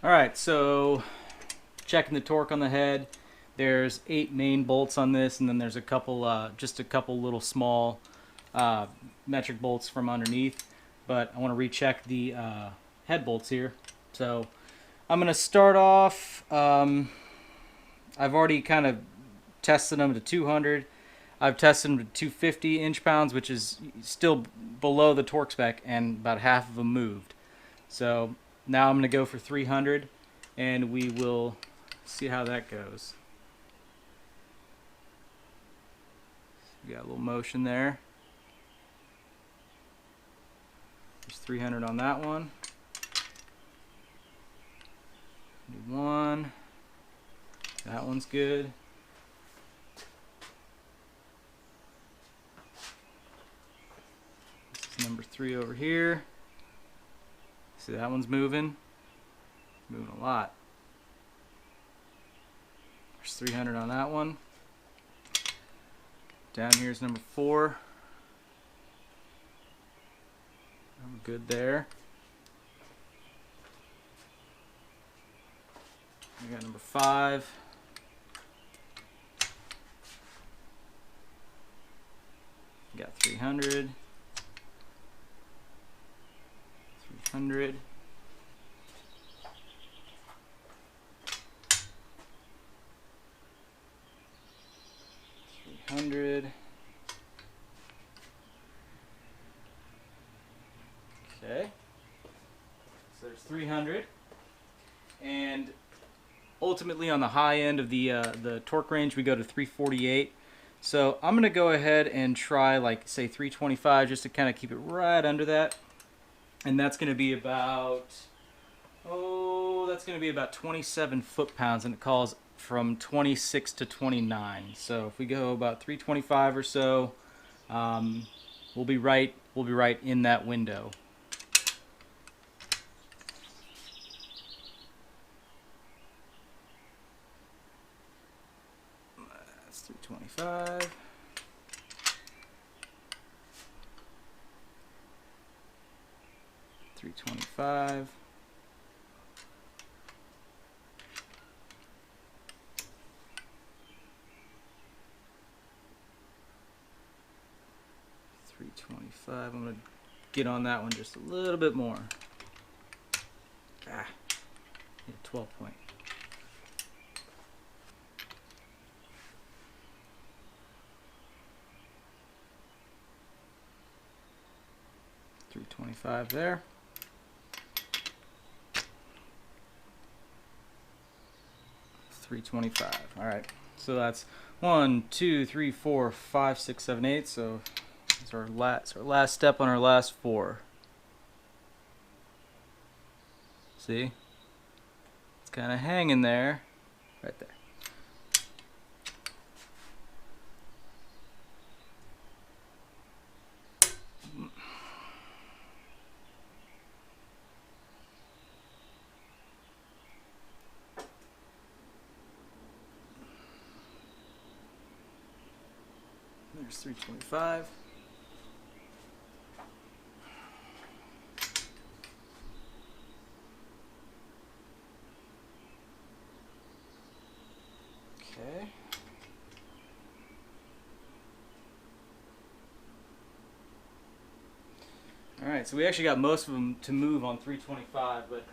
Alright, so checking the torque on the head. There's 8 main bolts on this, and then there's a couple, just a couple little small metric bolts from underneath. But I want to recheck the head bolts here. So I'm going to start off, I've already kind of tested them to 200. I've tested them to 250 inch-pounds, which is still below the torque spec, and about half of them moved. So now I'm going to go for 300, and we will see how that goes. We got a little motion there. There's 300 on that one. Do one. That one's good. This is number 3 over here. See, that one's moving. Moving a lot. There's 300 on that one. Down here is number 4. I'm good there. We got number 5. We got 300. 300. Okay, so there's 300, and ultimately on the high end of the torque range we go to 348. So I'm gonna go ahead and try, like, say 325, just to kind of keep it right under that, and that's gonna be about, that's gonna be about 27 foot-pounds, and it calls from 26 to 29. So if we go about 325 or so, we'll be right in that window. That's 325. $325. $325. I'm gonna get on that one just a little bit more. Ah, 12 point. $325 there. $325. All right. So that's 1, 2, 3, 4, 5, 6, 7, 8. So it's our last step on our last 4. See? It's kind of hanging there, right there. There's 325. Okay. All right, so we actually got most of them to move on 325, but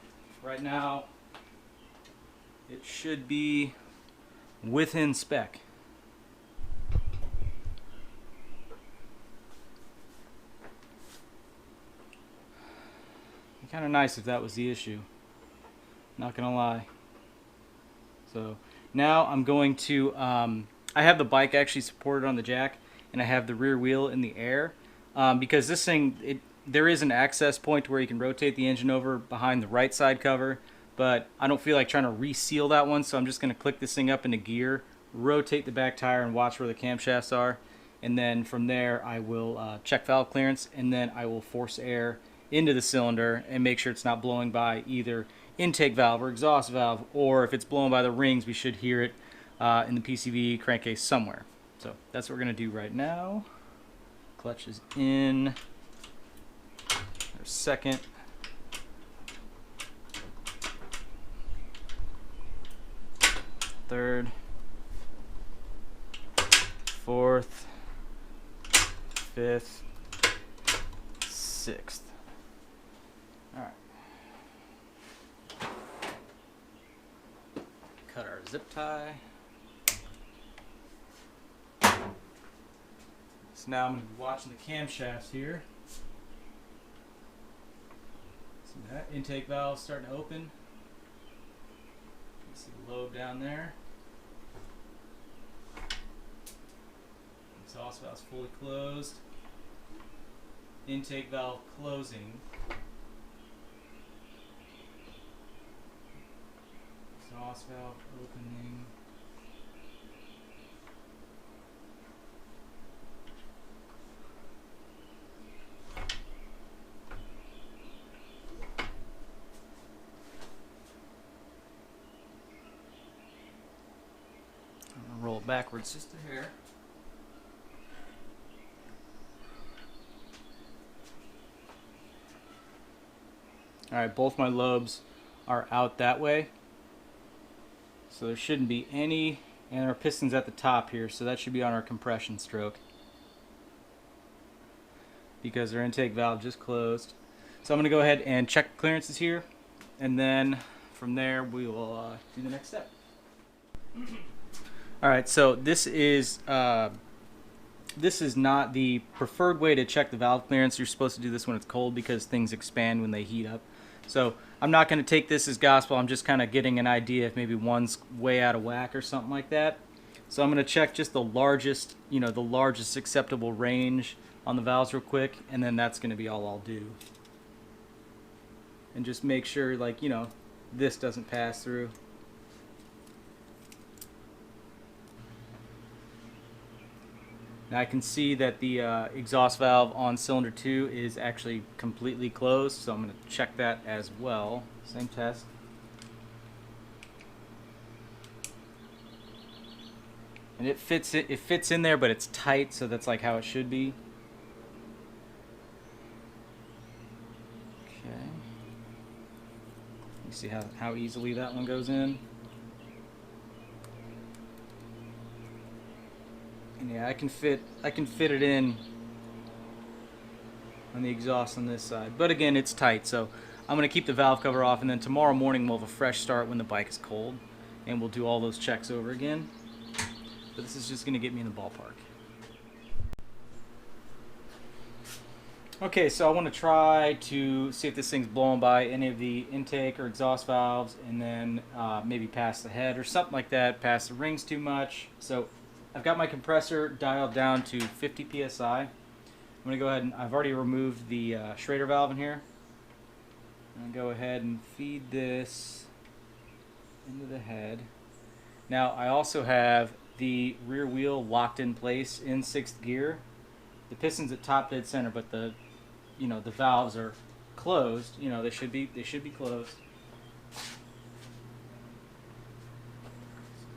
right now it should be within spec. Kind of nice if that was the issue, not gonna lie. So now I'm going to I have the bike actually supported on the jack, and I have the rear wheel in the air, because this thing, there is an access point where you can rotate the engine over behind the right side cover, but I don't feel like trying to reseal that one, so I'm just gonna click this thing up into gear, rotate the back tire, and watch where the camshafts are, and then from there I will check valve clearance, and then I will force air into the cylinder and make sure it's not blowing by either intake valve or exhaust valve, or if it's blowing by the rings, we should hear it in the PCV crankcase somewhere. So that's what we're going to do right now. Clutch is in. There's second. third, fourth, fifth, sixth. All right. Cut our zip tie. So now I'm going to be watching the camshafts here. See that intake valve starting to open. You see the lobe down there. Exhaust valve's fully closed. Intake valve closing. Exhaust valve opening. I'm going to roll it backwards just a hair. Alright, both my lobes are out that way. So there shouldn't be any, and our piston's at the top here, so that should be on our compression stroke. Because our intake valve just closed. So I'm going to go ahead and check clearances here, and then from there we will do the next step. Alright, so this is not the preferred way to check the valve clearance. You're supposed to do this when it's cold because things expand when they heat up. So I'm not going to take this as gospel. I'm just kind of getting an idea if maybe one's way out of whack or something like that. So I'm going to check just the largest, the largest acceptable range on the valves real quick, and then that's going to be all I'll do. And just make sure, like, this doesn't pass through. Now I can see that the exhaust valve on cylinder 2 is actually completely closed, so I'm going to check that as well. Same test. And it fits in there, but it's tight, so that's like how it should be. Okay. You see how easily that one goes in? And yeah, I can fit it in on the exhaust on this side. But again, it's tight, so I'm going to keep the valve cover off, and then tomorrow morning we'll have a fresh start when the bike is cold, and we'll do all those checks over again. But this is just going to get me in the ballpark. Okay, so I want to try to see if this thing's blowing by any of the intake or exhaust valves, and then maybe past the head or something like that, past the rings too much. So I've got my compressor dialed down to 50 psi. I'm going to go ahead and I've already removed the Schrader valve in here. I'm going to go ahead and feed this into the head. Now I also have the rear wheel locked in place in 6th gear. The piston's at top dead center, but the the valves are closed. They should be closed. So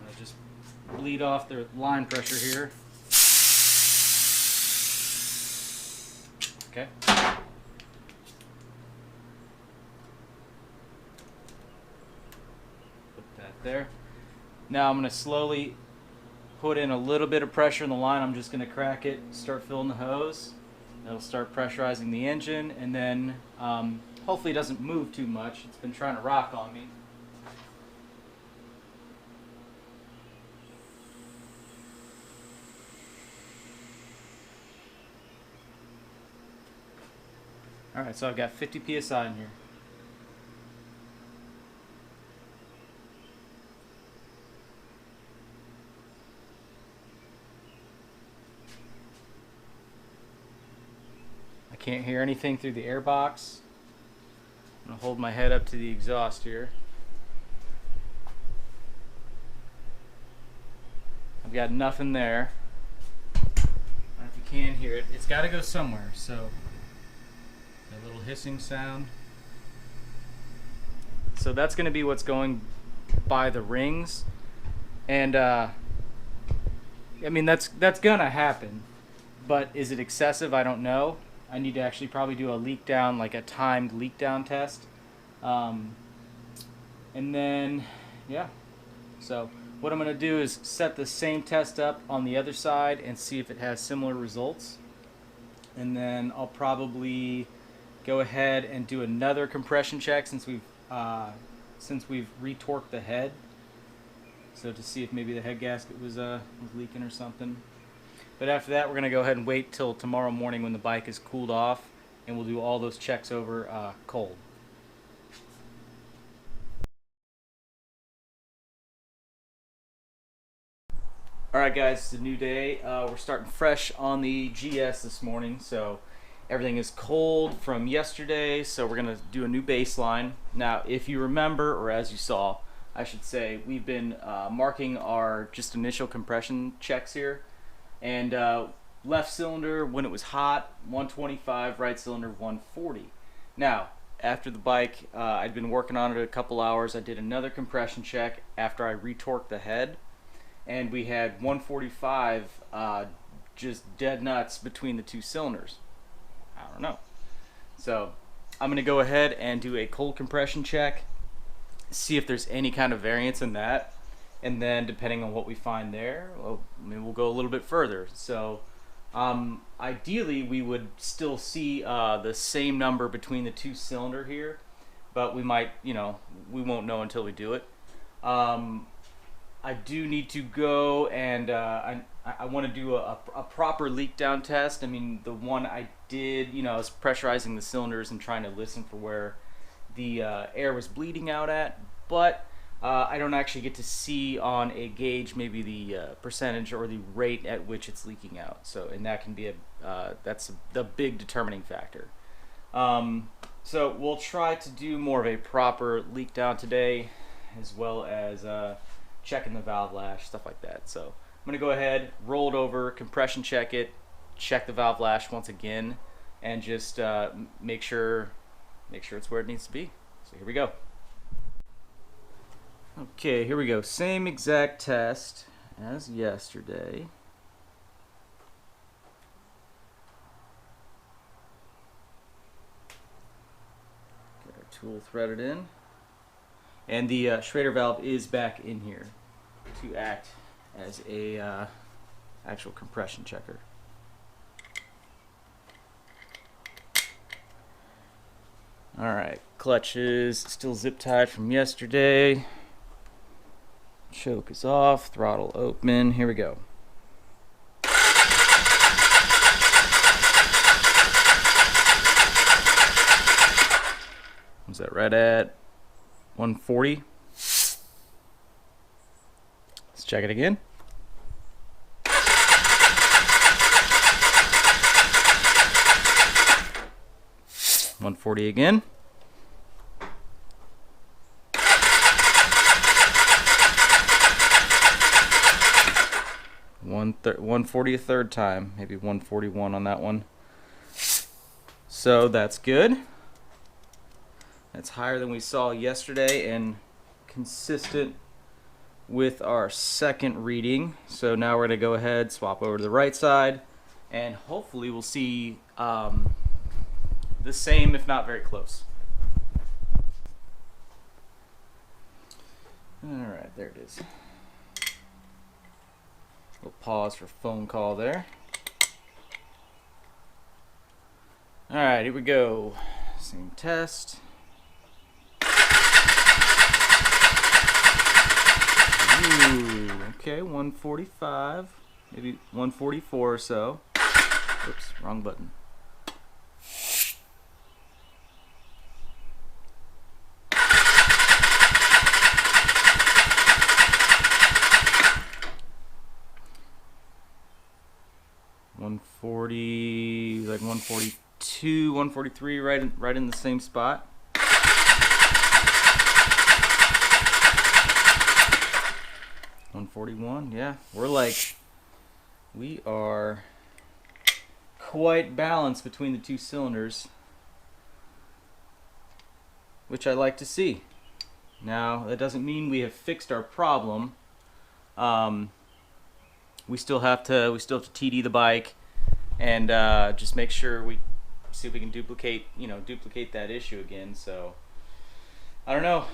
I just bleed off their line pressure here. Okay. Put that there. Now I'm going to slowly put in a little bit of pressure in the line. I'm just going to crack it, start filling the hose. That'll start pressurizing the engine, and then hopefully it doesn't move too much. It's been trying to rock on me. Alright, so I've got 50 psi in here. I can't hear anything through the air box. I'm going to hold my head up to the exhaust here. I've got nothing there. I don't know if you can hear it. It's got to go somewhere, so a little hissing sound. So that's going to be what's going by the rings, and I mean that's going to happen, but is it excessive? I don't know. I need to actually probably do a leak down, like a timed leak down test, and then yeah, so what I'm going to do is set the same test up on the other side and see if it has similar results. And then I'll probably go ahead and do another compression check since we've retorqued the head. So to see if maybe the head gasket was leaking or something. But after that, we're going to go ahead and wait till tomorrow morning when the bike is cooled off, and we'll do all those checks over cold. Alright guys, it's a new day. We're starting fresh on the GS this morning, so everything is cold from yesterday, so we're going to do a new baseline. Now, if you remember, or as you saw, I should say, we've been marking our just initial compression checks here. And left cylinder, when it was hot, 125, right cylinder, 140. Now, after the bike, I'd been working on it a couple hours. I did another compression check after I retorqued the head, and we had 145 just dead nuts between the two cylinders. I don't know. So I'm going to go ahead and do a cold compression check, see if there's any kind of variance in that, and then depending on what we find there, well, maybe we'll go a little bit further. So ideally we would still see the same number between the two cylinder here, but we might, we won't know until we do it. I do need to go and I want to do a proper leak down test. I mean, the one I did, I was pressurizing the cylinders and trying to listen for where the air was bleeding out at, but I don't actually get to see on a gauge maybe the percentage or the rate at which it's leaking out. So, and that can be that's the big determining factor. So we'll try to do more of a proper leak down today, as well as checking the valve lash, stuff like that. So I'm going to go ahead, roll it over, compression check it, check the valve lash once again, and just make sure it's where it needs to be. So here we go. Okay, here we go. Same exact test as yesterday. Get our tool threaded in. And the Schrader valve is back in here to act as a actual compression checker. Alright, clutch is still zip tied from yesterday. Choke is off, throttle open. Here we go. Was that right at 140? Let's check it again. $140 again. 140 a third time, maybe 141 on that one. So that's good. That's higher than we saw yesterday and consistent with our second reading. So now we're going to go ahead, swap over to the right side, and hopefully we'll see the same, if not very close. Alright, there it is. We'll pause for phone call there. Alright, here we go. Same test. Ooh, okay, 145, maybe 144 or so. Oops, wrong button. Like 142, 143, right in the same spot. $141, yeah. We are quite balanced between the two cylinders, which I like to see. Now, that doesn't mean we have fixed our problem. We still have to TD the bike and just make sure we see if we can duplicate that issue again. So I don't know.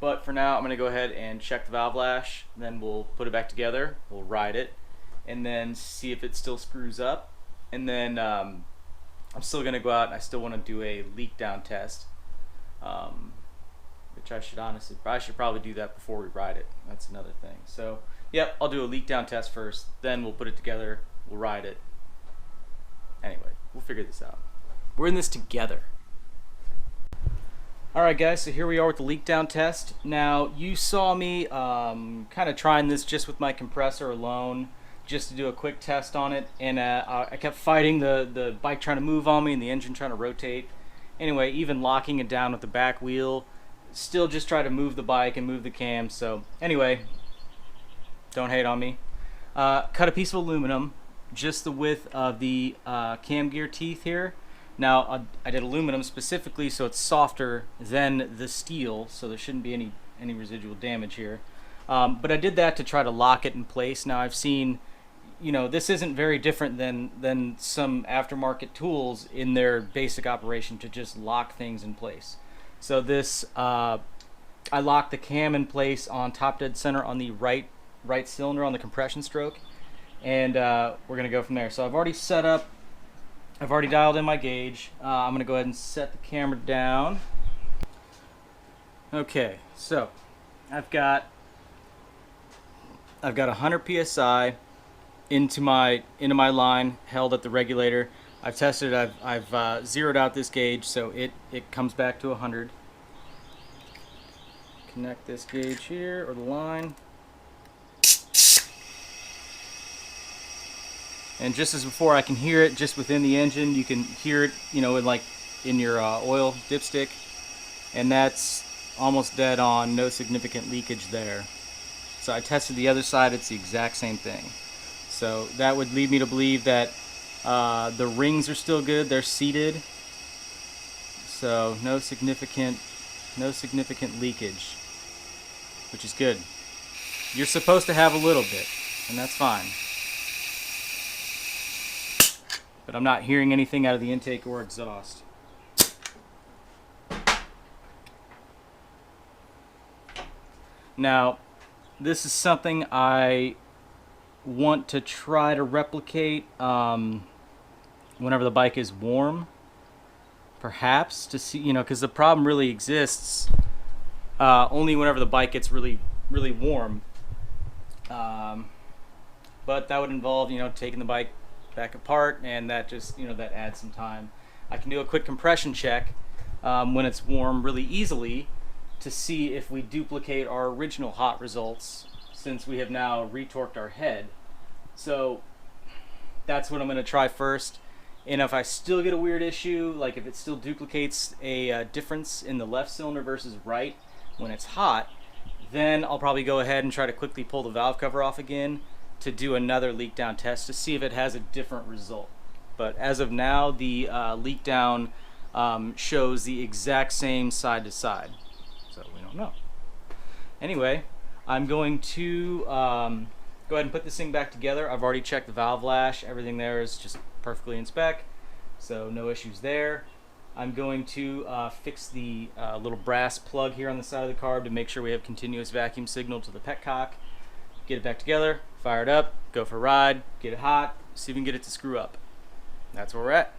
But for now, I'm going to go ahead and check the valve lash. Then we'll put it back together. We'll ride it, and then see if it still screws up. And then I'm still going to go out and I still want to do a leak down test, which I should probably do that before we ride it. That's another thing. So, yep, I'll do a leak down test first. Then we'll put it together. We'll ride it. Anyway, we'll figure this out. We're in this together. Alright guys, so here we are with the leak down test. Now, you saw me kind of trying this just with my compressor alone, just to do a quick test on it, and I kept fighting the bike trying to move on me and the engine trying to rotate. Anyway, even locking it down with the back wheel, still just try to move the bike and move the cam. So anyway, don't hate on me. Cut a piece of aluminum, just the width of the cam gear teeth here. Now, I did aluminum specifically so it's softer than the steel, so there shouldn't be any residual damage here. But I did that to try to lock it in place. Now, I've seen, you know, this isn't very different than some aftermarket tools in their basic operation to just lock things in place. So this, I locked the cam in place on top dead center on the right cylinder on the compression stroke, and we're gonna go from there. So I've already set up. I've already dialed in my gauge. I'm going to go ahead and set the camera down. Okay, so I've got 100 psi into my line held at the regulator. I've tested it. I've zeroed out this gauge, so it comes back to 100. Connect this gauge here, or the line. And just as before, I can hear it just within the engine. You can hear it, you know, in your oil dipstick, and that's almost dead on. No significant leakage there. So I tested the other side. It's the exact same thing. So that would lead me to believe that the rings are still good. They're seated. So no significant leakage, which is good. You're supposed to have a little bit, and that's fine. But I'm not hearing anything out of the intake or exhaust. Now, this is something I want to try to replicate whenever the bike is warm, perhaps, to see, you know, because the problem really exists only whenever the bike gets really warm. But that would involve, you know, taking the bike back apart, and that just, you know, that adds some time. I can do a quick compression check when it's warm really easily to see if we duplicate our original hot results, since we have now retorqued our head. So that's what I'm going to try first. And if I still get a weird issue, like if it still duplicates a difference in the left cylinder versus right when it's hot, then I'll probably go ahead and try to quickly pull the valve cover off again to do another leak down test to see if it has a different result. But as of now, the leak down shows the exact same side to side, so we don't know. Anyway, I'm going to go ahead and put this thing back together. I've already checked the valve lash. Everything there is just perfectly in spec, so no issues there. I'm going to fix the little brass plug here on the side of the carb to make sure we have continuous vacuum signal to the petcock. Get it back together, fire it up, go for a ride, get it hot, see if we can get it to screw up. That's where we're at.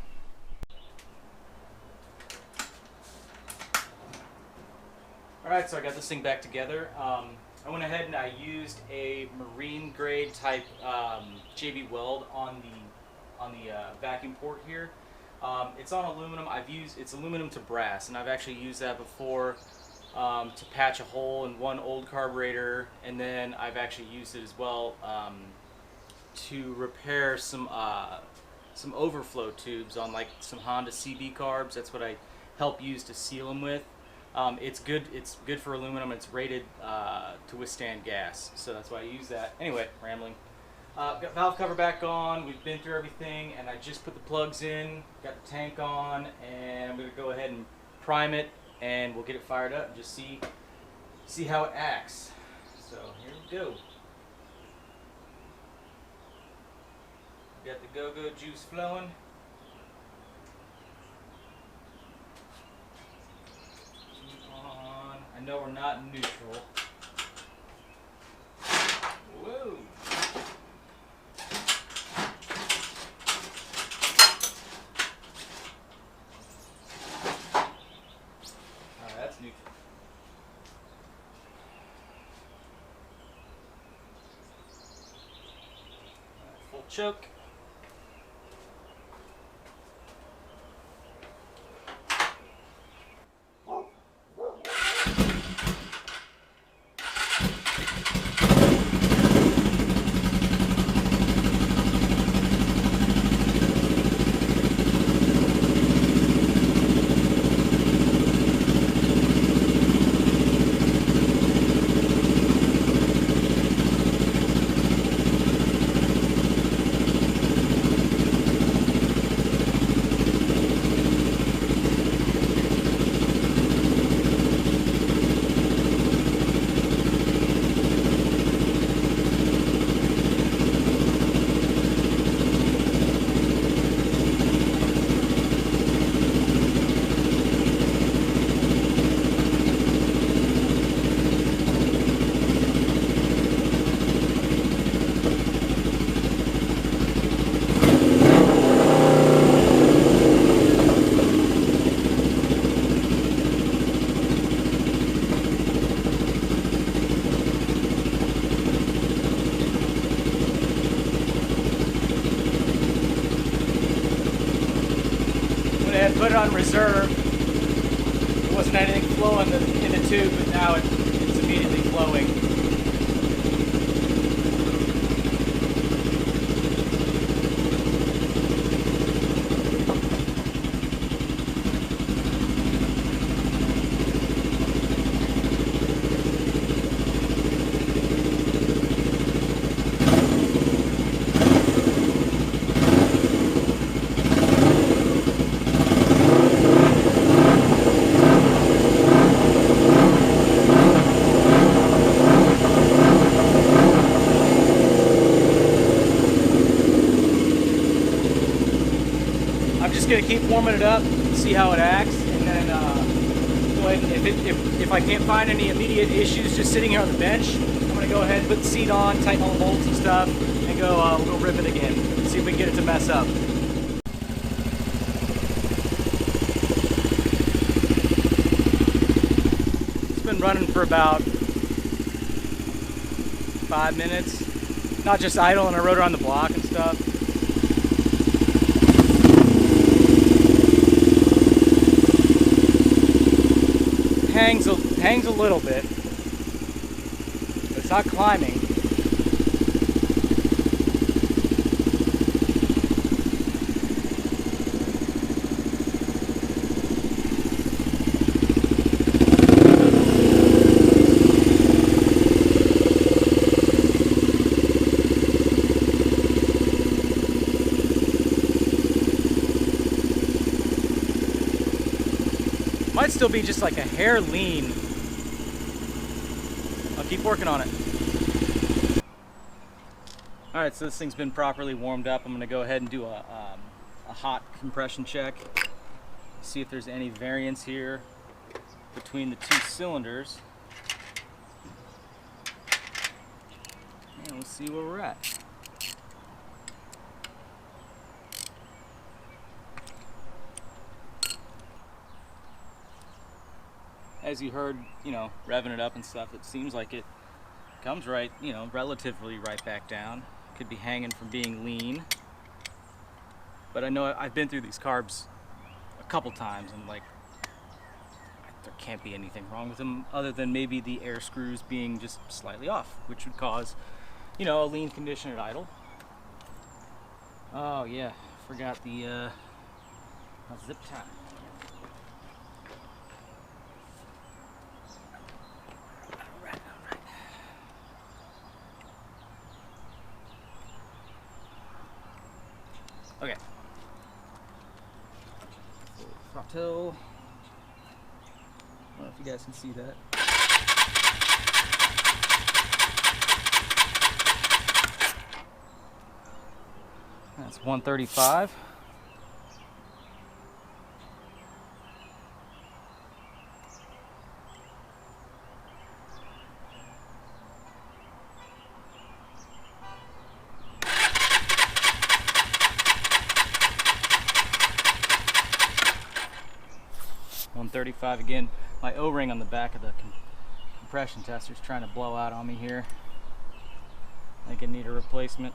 Alright, so I got this thing back together. I went ahead and I used a marine grade type JB weld on the vacuum port here. It's on aluminum. It's aluminum to brass, and I've actually used that before to patch a hole in one old carburetor, and then I've actually used it as well to repair some overflow tubes on like some Honda CB carbs. That's what I help use to seal them with. It's good for aluminum. It's rated to withstand gas, so that's why I use that. Anyway, rambling. Got valve cover back on. We've been through everything, and I just put the plugs in, got the tank on, and I'm going to go ahead and prime it, and we'll get it fired up and just see how it acts. So here we go. Got the go-go juice flowing. No, we're not in neutral. Whoa! Alright, that's neutral. Alright, full choke. Put it on reserve. There wasn't anything flowing in the tube, but now it's immediately flowing. Gonna keep warming it up, see how it acts, and then go ahead and if I can't find any immediate issues just sitting here on the bench, I'm gonna go ahead and put the seat on, tighten all the bolts and stuff, and go rip it again. See if we can get it to mess up. It's been running for about 5 minutes, not just idle, and I rode around the block and stuff. Hangs a little bit, but it's not climbing. Might still be just like a hair lean. I'll keep working on it. Alright, so this thing's been properly warmed up. I'm going to go ahead and do a hot compression check. See if there's any variance here between the two cylinders. And we'll see where we're at. As you heard, you know, revving it up and stuff, it seems like it comes right, you know, relatively right back down. Could be hanging from being lean. But I know I've been through these carbs a couple times and like there can't be anything wrong with them other than maybe the air screws being just slightly off, which would cause, you know, a lean condition at idle. Oh yeah, forgot the zip tie. Okay. Throttle. I don't know if you guys can see that. That's 135. 135 again. My O-ring on the back of the compression tester is trying to blow out on me here. I think I need a replacement.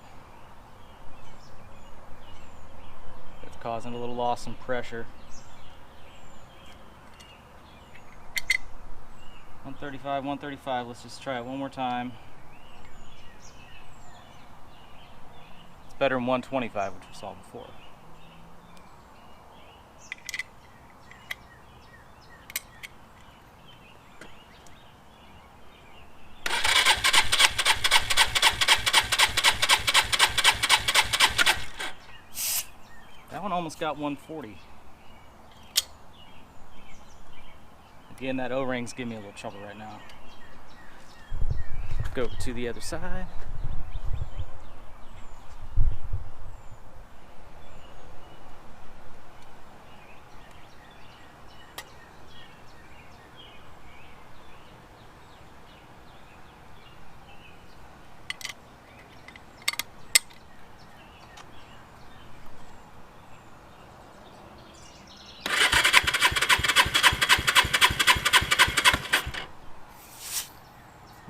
It's causing a little loss in pressure. 135, 135. Let's just try it one more time. It's better than 125, which we saw before. That one almost got 140. Again, that O-ring's giving me a little trouble right now. Go to the other side.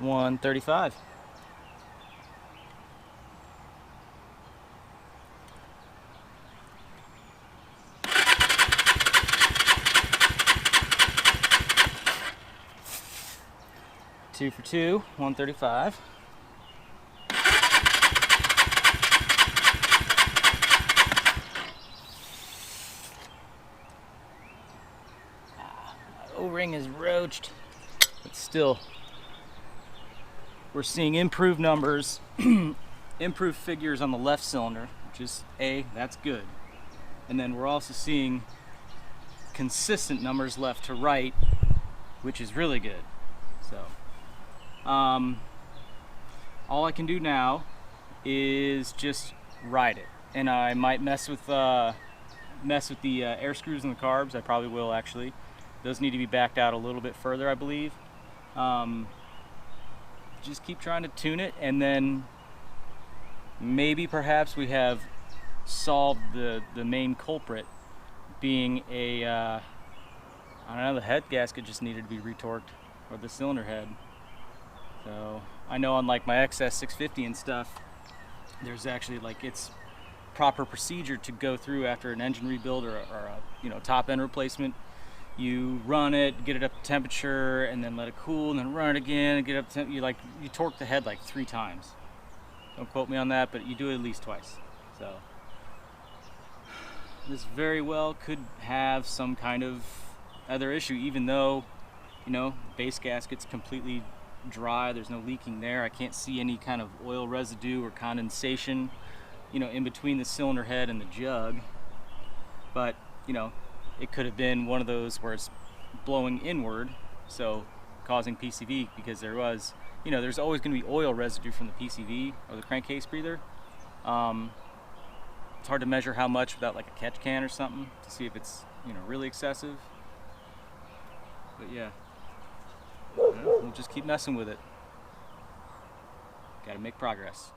$135. Two for two, 135. O-ring is roached, but still, we're seeing improved numbers, improved figures on the left cylinder, which is that's good. And then we're also seeing consistent numbers left to right, which is really good. So, all I can do now is just ride it, and I might mess with the air screws and the carbs. I probably will, actually. Those need to be backed out a little bit further, I believe. Just keep trying to tune it, and then maybe perhaps we have solved the main culprit, being I don't know, the head gasket just needed to be retorqued, or the cylinder head. So I know on like my XS650 and stuff, there's actually like it's proper procedure to go through after an engine rebuild or a top end replacement. You run it, get it up to temperature, and then let it cool, and then run it again and get up to you torque the head like 3 times. Don't quote me on that, but you do it at least twice. So this very well could have some kind of other issue, even though base gasket's completely dry, there's no leaking there. I can't see any kind of oil residue or condensation in between the cylinder head and the jug. But it could have been one of those where it's blowing inward, so causing PCV, because there's always going to be oil residue from the PCV or the crankcase breather. It's hard to measure how much without like a catch can or something to see if it's really excessive. But yeah, we'll just keep messing with it. Got to make progress.